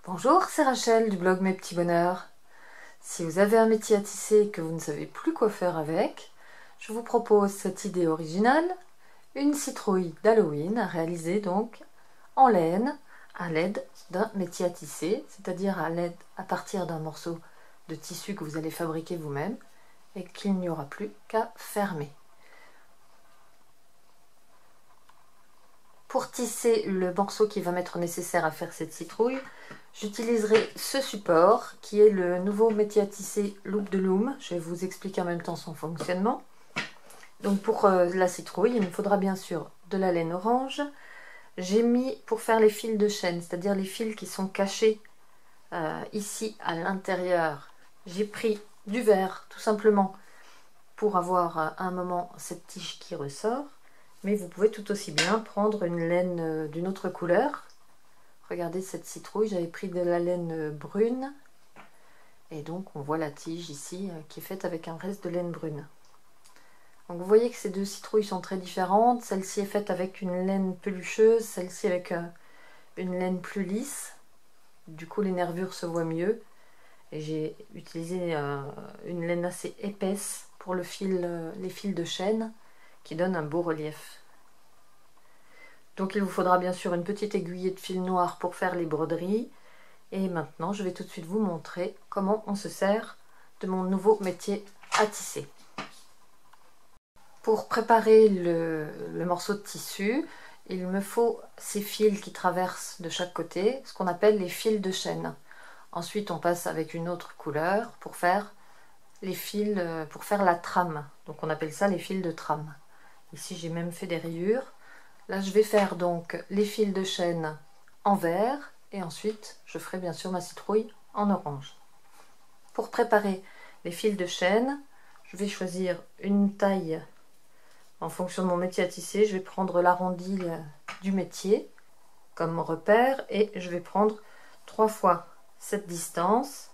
Bonjour, c'est Rachel du blog Mes Petits Bonheurs. Si vous avez un métier à tisser et que vous ne savez plus quoi faire avec, je vous propose cette idée originale, une citrouille d'Halloween à réaliser donc en laine à l'aide d'un métier à tisser, c'est-à-dire à partir d'un morceau de tissu que vous allez fabriquer vous-même et qu'il n'y aura plus qu'à fermer. Pour tisser le morceau qui va m'être nécessaire à faire cette citrouille, j'utiliserai ce support qui est le nouveau métier à tisser Loop de Loom. Je vais vous expliquer en même temps son fonctionnement. Donc pour la citrouille, il me faudra bien sûr de la laine orange. J'ai mis pour faire les fils de chaîne, c'est-à-dire les fils qui sont cachés ici à l'intérieur. J'ai pris du vert tout simplement pour avoir à un moment cette tige qui ressort. Mais vous pouvez tout aussi bien prendre une laine d'une autre couleur. Regardez cette citrouille, j'avais pris de la laine brune. Et donc on voit la tige ici qui est faite avec un reste de laine brune. Donc vous voyez que ces deux citrouilles sont très différentes. Celle-ci est faite avec une laine pelucheuse, celle-ci avec une laine plus lisse. Du coup les nervures se voient mieux. Et j'ai utilisé une laine assez épaisse pour les fils de chaîne qui donnent un beau relief. Donc il vous faudra bien sûr une petite aiguillée de fil noir pour faire les broderies. Et maintenant je vais tout de suite vous montrer comment on se sert de mon nouveau métier à tisser. Pour préparer le morceau de tissu, il me faut ces fils qui traversent de chaque côté, ce qu'on appelle les fils de chaîne. Ensuite on passe avec une autre couleur pour faire les fils, pour faire la trame. Donc on appelle ça les fils de trame. Ici j'ai même fait des rayures. Là je vais faire donc les fils de chaîne en vert et ensuite je ferai bien sûr ma citrouille en orange. Pour préparer les fils de chaîne, je vais choisir une taille en fonction de mon métier à tisser. Je vais prendre l'arrondi du métier comme repère et je vais prendre 3 fois cette distance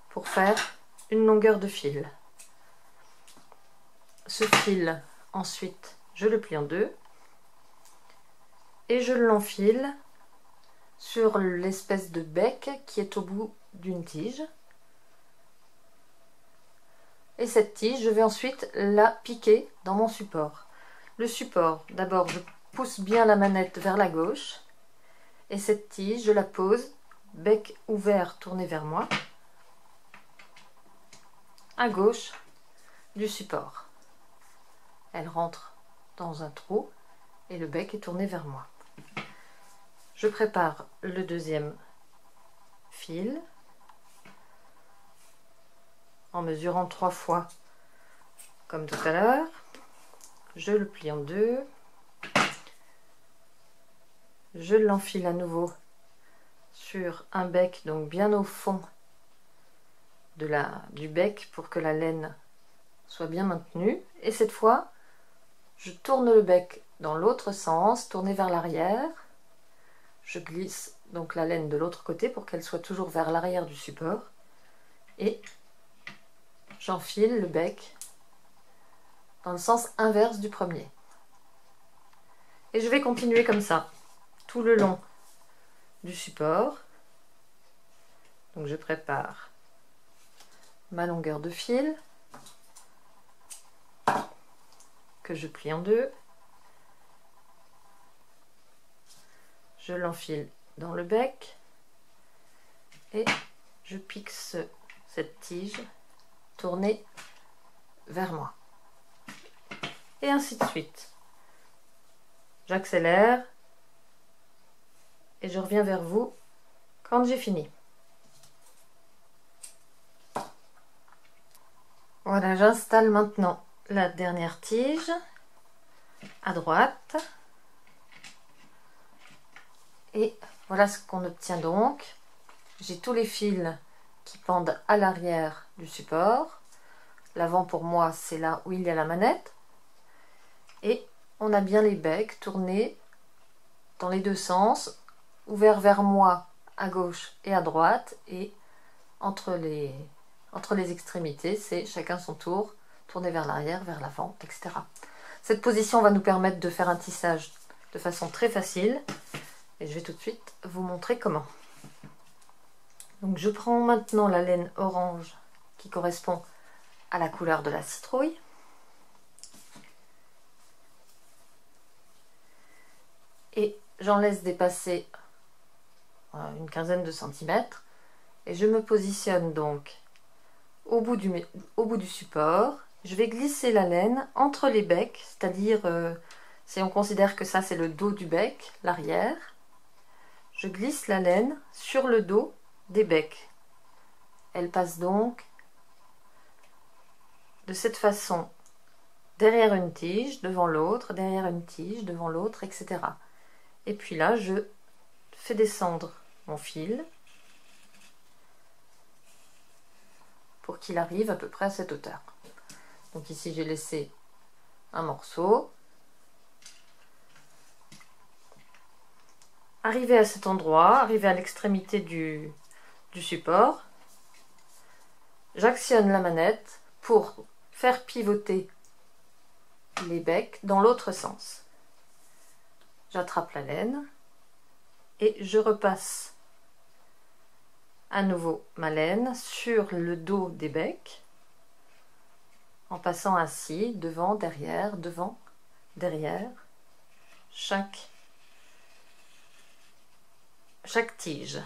pour faire une longueur de fil. Ce fil ensuite je le plie en deux et je l'enfile sur l'espèce de bec qui est au bout d'une tige. Et cette tige, je vais ensuite la piquer dans mon support. Le support, d'abord je pousse bien la manette vers la gauche et cette tige, je la pose, bec ouvert tourné vers moi, à gauche du support. Elle rentre dans un trou et le bec est tourné vers moi. Je prépare le deuxième fil en mesurant 3 fois comme tout à l'heure. Je le plie en deux. Je l'enfile à nouveau sur un bec, donc bien au fond du bec pour que la laine soit bien maintenue. Et cette fois, je tourne le bec dans l'autre sens, tourné vers l'arrière. Je glisse donc la laine de l'autre côté pour qu'elle soit toujours vers l'arrière du support. Et j'enfile le bec dans le sens inverse du premier. Et je vais continuer comme ça, tout le long du support. Donc je prépare ma longueur de fil, que je plie en deux. Je l'enfile dans le bec et je pique cette tige tournée vers moi. Et ainsi de suite. J'accélère et je reviens vers vous quand j'ai fini. Voilà, j'installe maintenant la dernière tige à droite. Et voilà ce qu'on obtient donc. J'ai tous les fils qui pendent à l'arrière du support. L'avant pour moi c'est là où il y a la manette. Et on a bien les becs tournés dans les deux sens, ouverts vers moi à gauche et à droite. Et entre les extrémités, c'est chacun son tour, tourné vers l'arrière, vers l'avant, etc. Cette position va nous permettre de faire un tissage de façon très facile. Et je vais tout de suite vous montrer comment. Donc je prends maintenant la laine orange qui correspond à la couleur de la citrouille. Et j'en laisse dépasser une quinzaine de centimètres. Et je me positionne donc au bout du support. Je vais glisser la laine entre les becs, c'est-à-dire si on considère que ça c'est le dos du bec, l'arrière, je glisse la laine sur le dos des becs. Elle passe donc de cette façon derrière une tige, devant l'autre, derrière une tige, devant l'autre, etc. Et puis là, je fais descendre mon fil pour qu'il arrive à peu près à cette hauteur. Donc ici, j'ai laissé un morceau. Arrivé à cet endroit, arrivé à l'extrémité du support, j'actionne la manette pour faire pivoter les becs dans l'autre sens. J'attrape la laine et je repasse à nouveau ma laine sur le dos des becs en passant ainsi devant, derrière, chaque tige.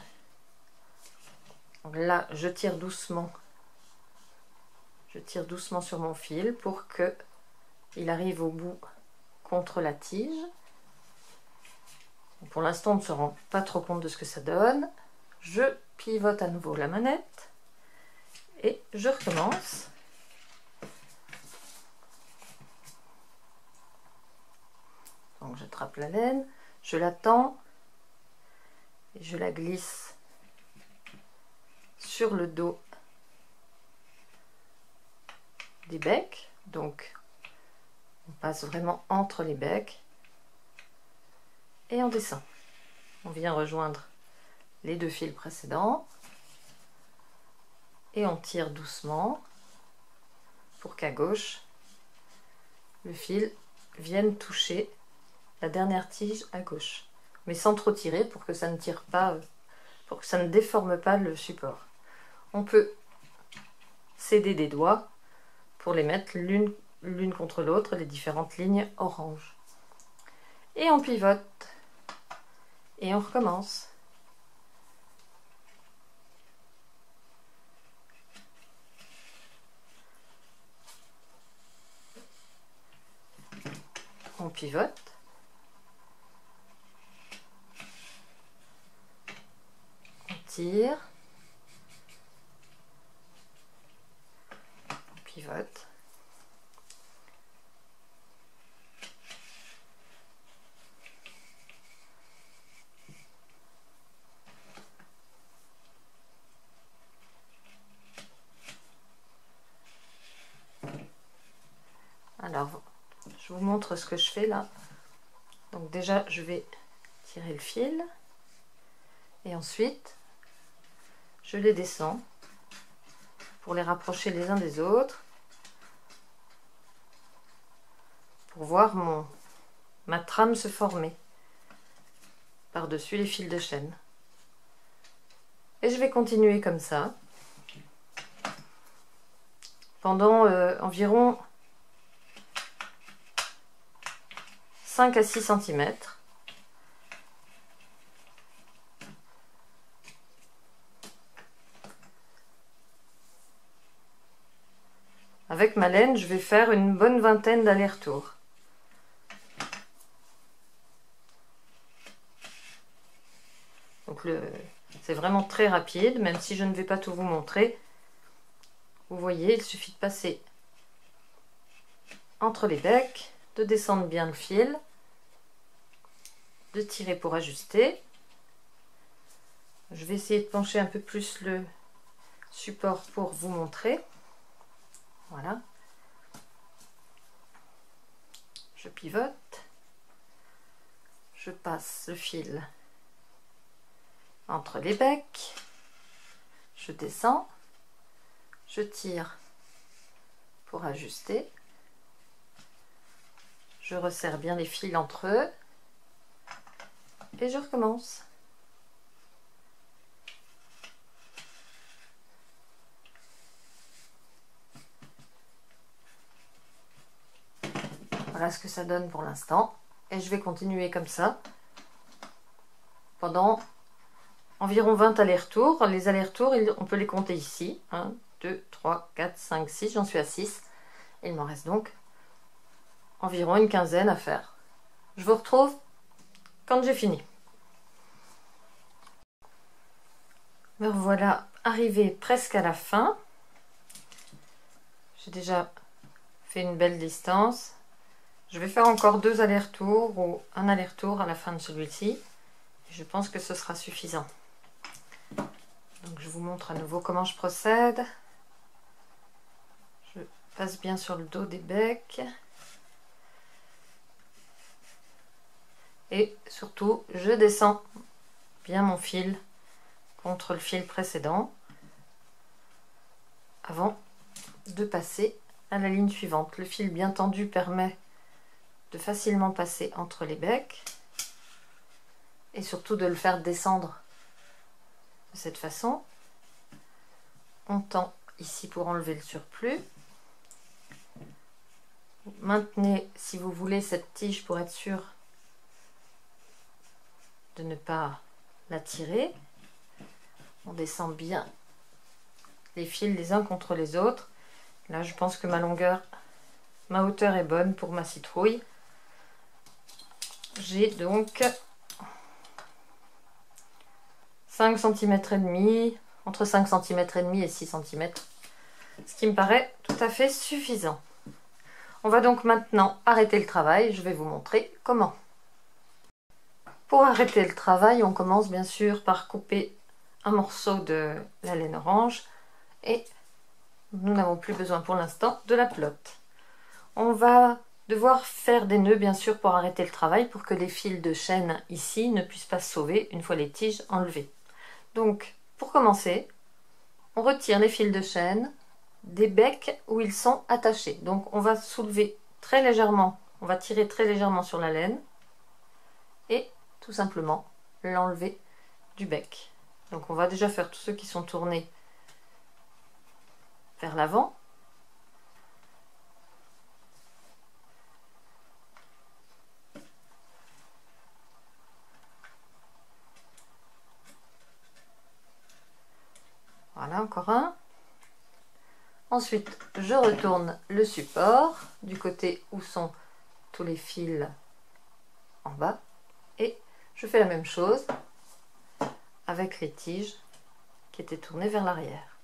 Donc là, je tire doucement sur mon fil pour que il arrive au bout contre la tige. Pour l'instant, on ne se rend pas trop compte de ce que ça donne. Je pivote à nouveau la manette et je recommence. Donc j'attrape la laine, je la tends et je la glisse sur le dos des becs. Donc on passe vraiment entre les becs et on descend. On vient rejoindre les deux fils précédents et on tire doucement pour qu'à gauche le fil vienne toucher la dernière tige à gauche, mais sans trop tirer pour que ça ne tire pas, pour que ça ne déforme pas le support. On peut s'aider des doigts pour les mettre l'une contre l'autre, les différentes lignes orange. Et on pivote et on recommence. On pivote. On tire. On pivote. Alors, je vous montre ce que je fais là. Donc déjà, je vais tirer le fil et ensuite, je les descends pour les rapprocher les uns des autres, pour voir ma trame se former par-dessus les fils de chaîne. Et je vais continuer comme ça pendant environ 5 à 6 cm. Avec ma laine, je vais faire une bonne vingtaine d'allers-retours. Donc c'est vraiment très rapide, même si je ne vais pas tout vous montrer. Vous voyez, il suffit de passer entre les becs, de descendre bien le fil, de tirer pour ajuster. Je vais essayer de pencher un peu plus le support pour vous montrer. Voilà. Je pivote. Je passe le fil entre les becs. Je descends. Je tire pour ajuster. Je resserre bien les fils entre eux. Et je recommence. Voilà ce que ça donne pour l'instant. Et je vais continuer comme ça pendant environ 20 allers-retours. Les allers-retours, on peut les compter ici. 1, 2, 3, 4, 5, 6. J'en suis à 6. Il m'en reste donc environ une quinzaine à faire. Je vous retrouve quand j'ai fini. Me voilà arrivée presque à la fin. J'ai déjà fait une belle distance. Je vais faire encore 2 allers-retours ou un aller-retour à la fin de celui-ci. Je pense que ce sera suffisant. Donc je vous montre à nouveau comment je procède. Je passe bien sur le dos des becs. Et surtout, je descends bien mon fil contre le fil précédent avant de passer à la ligne suivante. Le fil bien tendu permet de facilement passer entre les becs et surtout de le faire descendre de cette façon. On tend ici pour enlever le surplus. Maintenez, si vous voulez, cette tige pour être sûr de ne pas la tirer. On descend bien les fils les uns contre les autres. Là, je pense que ma hauteur est bonne pour ma citrouille. J'ai donc 5 cm et demi, entre 5 cm et demi et 6 cm, ce qui me paraît tout à fait suffisant. On va donc maintenant arrêter le travail. Je vais vous montrer comment. Pour arrêter le travail, on commence bien sûr par couper un morceau de la laine orange et nous n'avons plus besoin pour l'instant de la pelote. On va devoir faire des nœuds bien sûr pour arrêter le travail, pour que les fils de chaîne ici ne puissent pas se sauver une fois les tiges enlevées. Donc pour commencer, on retire les fils de chaîne des becs où ils sont attachés. Donc on va soulever très légèrement, on va tirer très légèrement sur la laine et tout simplement l'enlever du bec. Donc on va déjà faire tous ceux qui sont tournés vers l'avant. Voilà, encore un. Ensuite, je retourne le support du côté où sont tous les fils en bas et je fais la même chose avec les tiges qui étaient tournées vers l'arrière.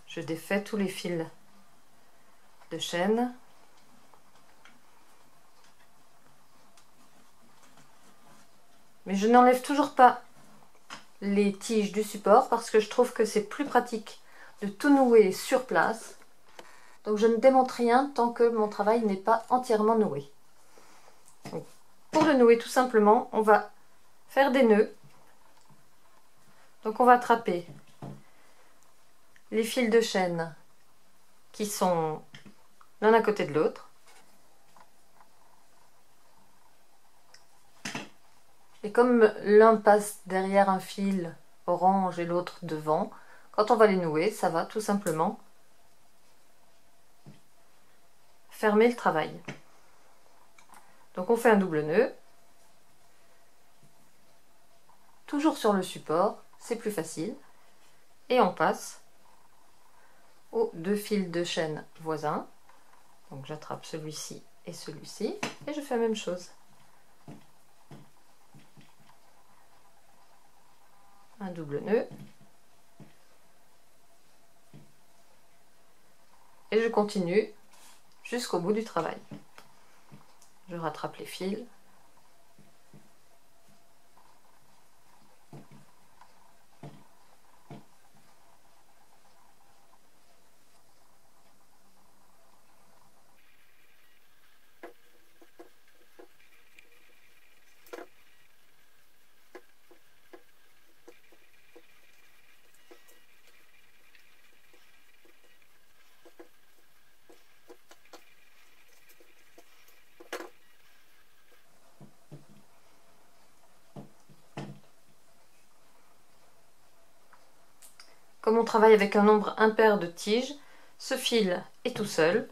Je défais tous les fils de chaîne. Mais je n'enlève toujours pas les tiges du support parce que je trouve que c'est plus pratique de tout nouer sur place. Donc je ne démonte rien tant que mon travail n'est pas entièrement noué. Donc, pour le nouer tout simplement, on va faire des nœuds. Donc on va attraper les fils de chaîne qui sont l'un à côté de l'autre. Et comme l'un passe derrière un fil orange et l'autre devant, quand on va les nouer, ça va tout simplement fermer le travail. Donc on fait un double nœud, toujours sur le support, c'est plus facile, et on passe aux 2 fils de chaîne voisins. Donc j'attrape celui-ci et celui-ci, et je fais la même chose. Un double nœud et je continue jusqu'au bout du travail. Je rattrape les fils. Comme on travaille avec un nombre impair de tiges, ce fil est tout seul.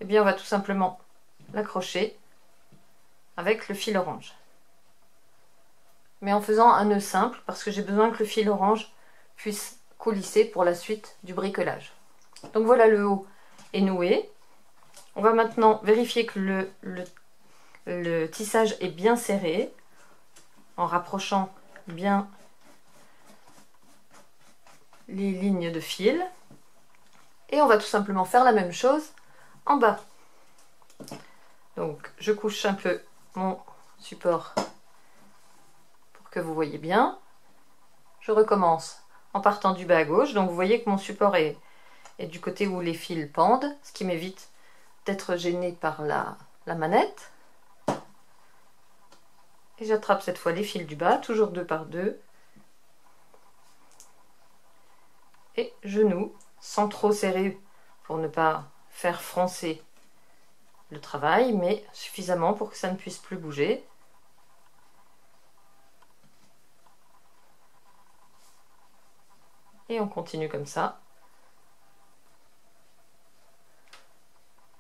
eh bien on va tout simplement l'accrocher avec le fil orange. Mais en faisant un nœud simple, parce que j'ai besoin que le fil orange puisse coulisser pour la suite du bricolage. Donc voilà, le haut est noué. On va maintenant vérifier que le tissage est bien serré, en rapprochant bien les lignes de fil. Et on va tout simplement faire la même chose en bas. Donc je couche un peu mon support pour que vous voyez bien. Je recommence en partant du bas à gauche. Donc vous voyez que mon support est du côté où les fils pendent, ce qui m'évite d'être gêné par la manette. Et j'attrape cette fois les fils du bas, toujours 2 par 2. Et je noue sans trop serrer pour ne pas faire froncer le travail, mais suffisamment pour que ça ne puisse plus bouger. Et on continue comme ça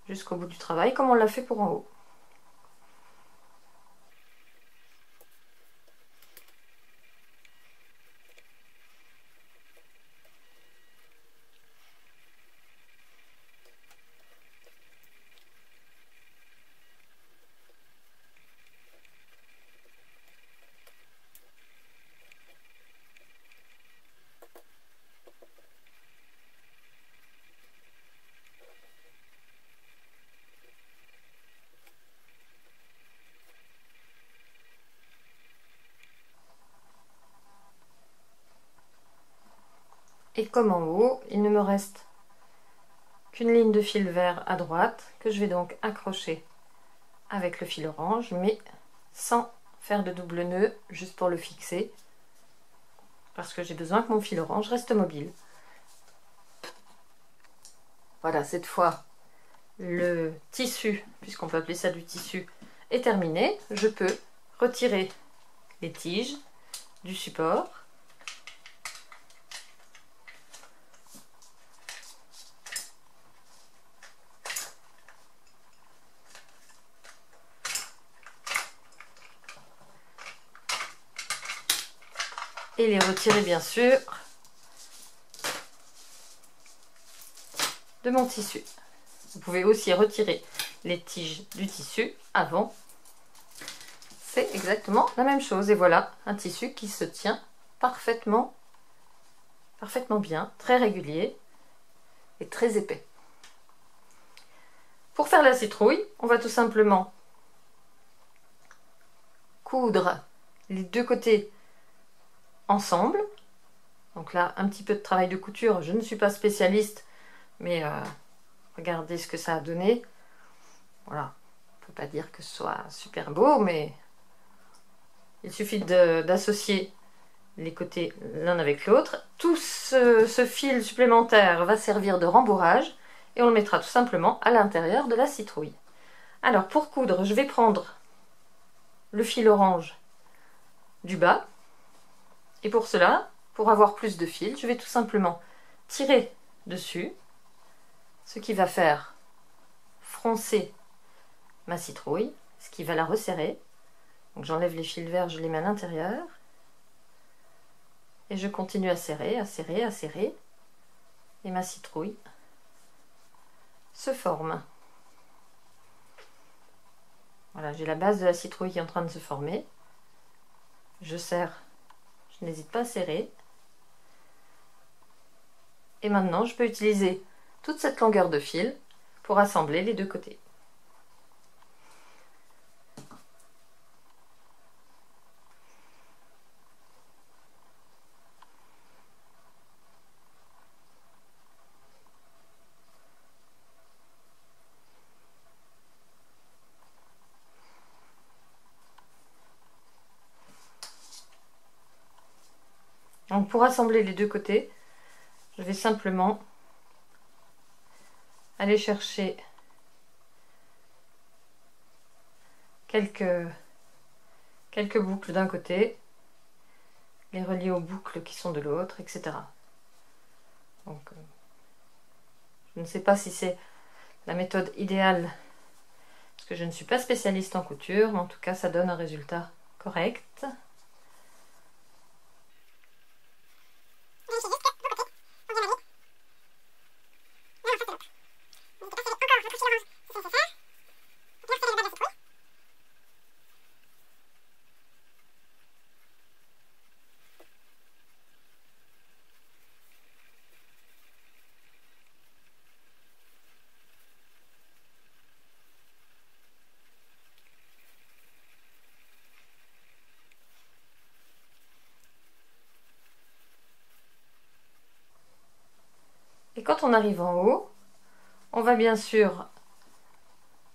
jusqu'au bout du travail, comme on l'a fait pour en haut. Et comme en haut, il ne me reste qu'une ligne de fil vert à droite que je vais donc accrocher avec le fil orange, mais sans faire de double nœud, juste pour le fixer, parce que j'ai besoin que mon fil orange reste mobile. Voilà, cette fois, le tissu, puisqu'on peut appeler ça du tissu, est terminé. Je peux retirer les tiges du support. Et les retirer bien sûr de mon tissu. Vous pouvez aussi retirer les tiges du tissu avant. C'est exactement la même chose. Et voilà un tissu qui se tient parfaitement bien, très régulier et très épais. Pour faire la citrouille, on va tout simplement coudre les deux côtés ensemble. Donc là, un petit peu de travail de couture. Je ne suis pas spécialiste, mais regardez ce que ça a donné. Voilà, on ne peut pas dire que ce soit super beau, mais il suffit d'associer les côtés l'un avec l'autre. Tout ce fil supplémentaire va servir de rembourrage et on le mettra tout simplement à l'intérieur de la citrouille. Alors pour coudre, je vais prendre le fil orange du bas et pour cela, pour avoir plus de fil, je vais tout simplement tirer dessus, ce qui va faire froncer ma citrouille, ce qui va la resserrer. Donc j'enlève les fils verts, je les mets à l'intérieur. Et je continue à serrer, à serrer, à serrer. Et ma citrouille se forme. Voilà, j'ai la base de la citrouille qui est en train de se former. Je serre, je n'hésite pas à serrer. Et maintenant, je peux utiliser toute cette longueur de fil pour assembler les deux côtés. Donc pour assembler les deux côtés, je vais simplement aller chercher quelques boucles d'un côté, les relier aux boucles qui sont de l'autre, etc. Donc, je ne sais pas si c'est la méthode idéale, parce que je ne suis pas spécialiste en couture, mais en tout cas ça donne un résultat correct. Et quand on arrive en haut, on va bien sûr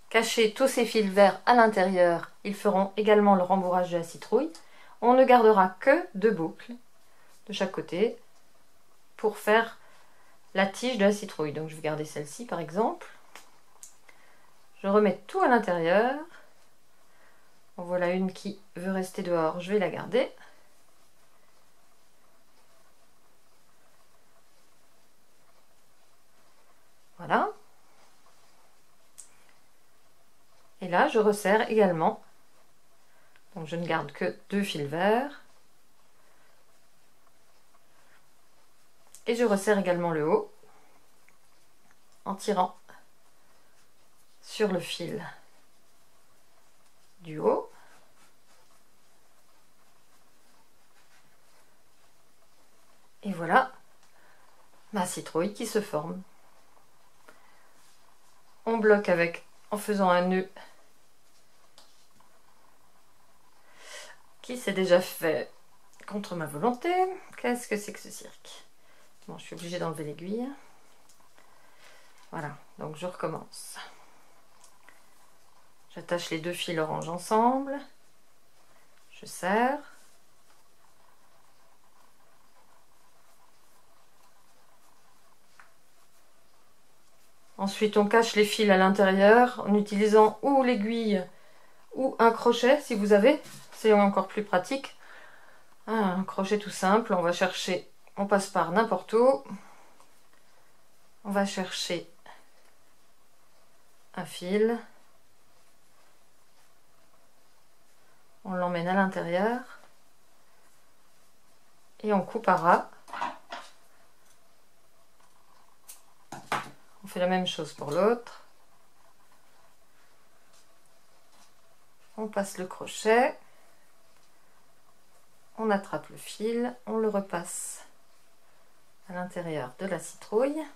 cacher tous ces fils verts à l'intérieur. Ils feront également le rembourrage de la citrouille. On ne gardera que 2 boucles de chaque côté pour faire la tige de la citrouille. Donc je vais garder celle-ci par exemple. Je remets tout à l'intérieur. En voilà une qui veut rester dehors, je vais la garder. Voilà. Et là, je resserre également. Donc je ne garde que 2 fils verts. Et je resserre également le haut en tirant sur le fil du haut. Et voilà ma citrouille qui se forme. On bloque en faisant un nœud qui s'est déjà fait contre ma volonté. Qu'est-ce que c'est que ce cirque? Bon, je suis obligée d'enlever l'aiguille. Voilà, donc je recommence. J'attache les 2 fils orange ensemble. Je serre. Ensuite, on cache les fils à l'intérieur en utilisant ou l'aiguille ou un crochet si vous avez. C'est encore plus pratique. Un crochet tout simple. On va chercher, on passe par n'importe où. On va chercher un fil. On l'emmène à l'intérieur. Et on coupe à ras. On fait la même chose pour l'autre. On passe le crochet. On attrape le fil. On le repasse à l'intérieur de la citrouille.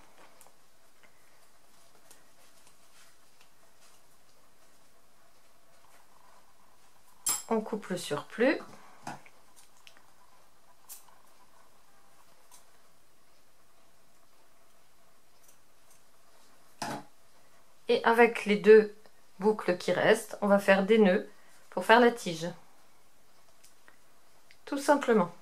On coupe le surplus. Et avec les 2 boucles qui restent, on va faire des nœuds pour faire la tige. Tout simplement.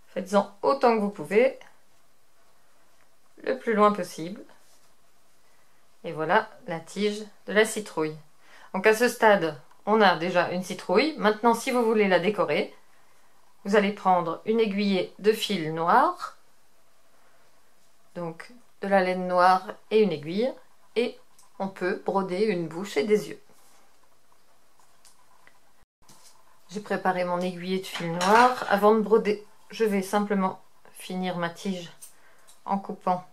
Faites-en autant que vous pouvez, le plus loin possible. Et voilà la tige de la citrouille. Donc à ce stade, on a déjà une citrouille. Maintenant, si vous voulez la décorer, vous allez prendre une aiguillée de fil noir, donc de la laine noire et une aiguille, et on peut broder une bouche et des yeux. J'ai préparé mon aiguillée de fil noir. Avant de broder, je vais simplement finir ma tige en coupant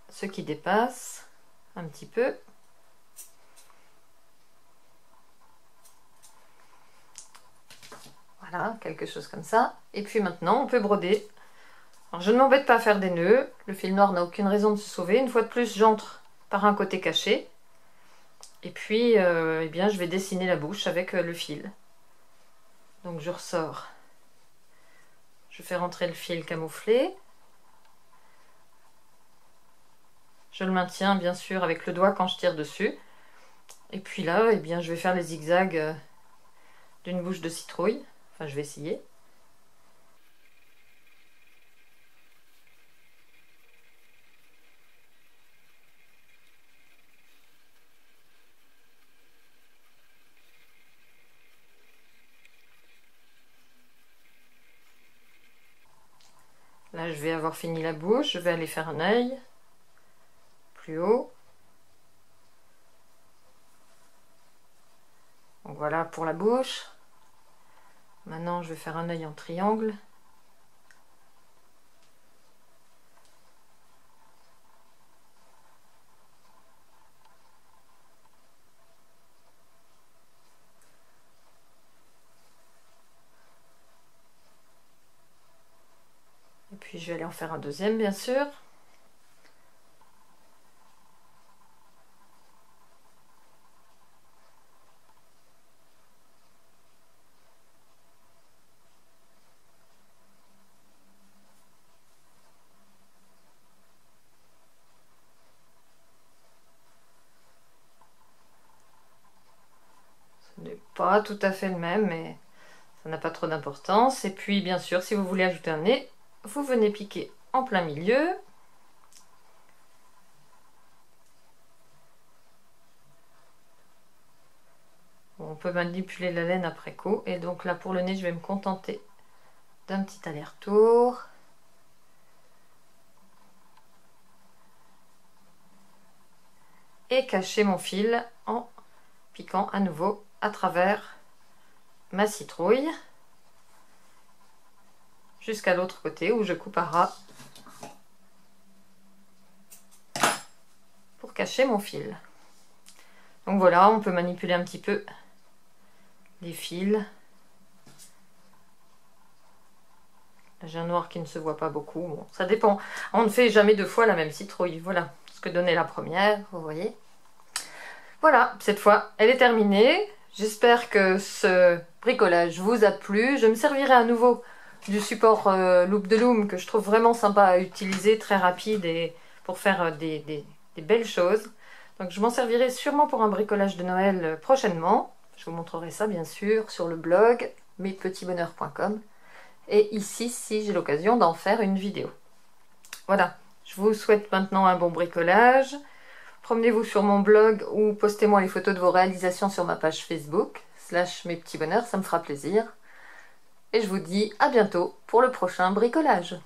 ce qui dépasse un petit peu. Voilà, quelque chose comme ça. Et puis maintenant, on peut broder. Alors, je ne m'embête pas à faire des nœuds. Le fil noir n'a aucune raison de se sauver. Une fois de plus, j'entre par un côté caché. Et puis, eh bien, je vais dessiner la bouche avec le fil. Donc, je ressors. Je fais rentrer le fil camouflé. Je le maintiens, bien sûr, avec le doigt quand je tire dessus. Et puis là, eh bien, je vais faire les zigzags d'une bouche de citrouille. Enfin, je vais essayer. Là, je vais avoir fini la bouche, je vais aller faire un œil, plus haut. Donc voilà pour la bouche. Maintenant, je vais faire un œil en triangle. Et puis je vais aller en faire un deuxième, bien sûr. Ce n'est pas tout à fait le même, mais ça n'a pas trop d'importance. Et puis, bien sûr, si vous voulez ajouter un nez, vous venez piquer en plein milieu. On peut manipuler la laine après coup. Et donc là, pour le nez, je vais me contenter d'un petit aller-retour. Et cacher mon fil en piquant à nouveau à travers ma citrouille jusqu'à l'autre côté où je coupe à ras pour cacher mon fil. Donc voilà, on peut manipuler un petit peu les fils. Là, j'ai un noir qui ne se voit pas beaucoup. Bon, ça dépend. On ne fait jamais deux fois la même citrouille. Voilà ce que donnait la première, vous voyez. Voilà, cette fois, elle est terminée. J'espère que ce bricolage vous a plu. Je me servirai à nouveau du support Loop de Loom que je trouve vraiment sympa à utiliser, très rapide et pour faire des belles choses. Donc je m'en servirai sûrement pour un bricolage de Noël prochainement. Je vous montrerai ça bien sûr sur le blog mespetitsbonheurs.com et ici si j'ai l'occasion d'en faire une vidéo. Voilà, je vous souhaite maintenant un bon bricolage. Promenez-vous sur mon blog ou postez-moi les photos de vos réalisations sur ma page Facebook /mespetitsbonheurs, ça me fera plaisir. Et je vous dis à bientôt pour le prochain bricolage.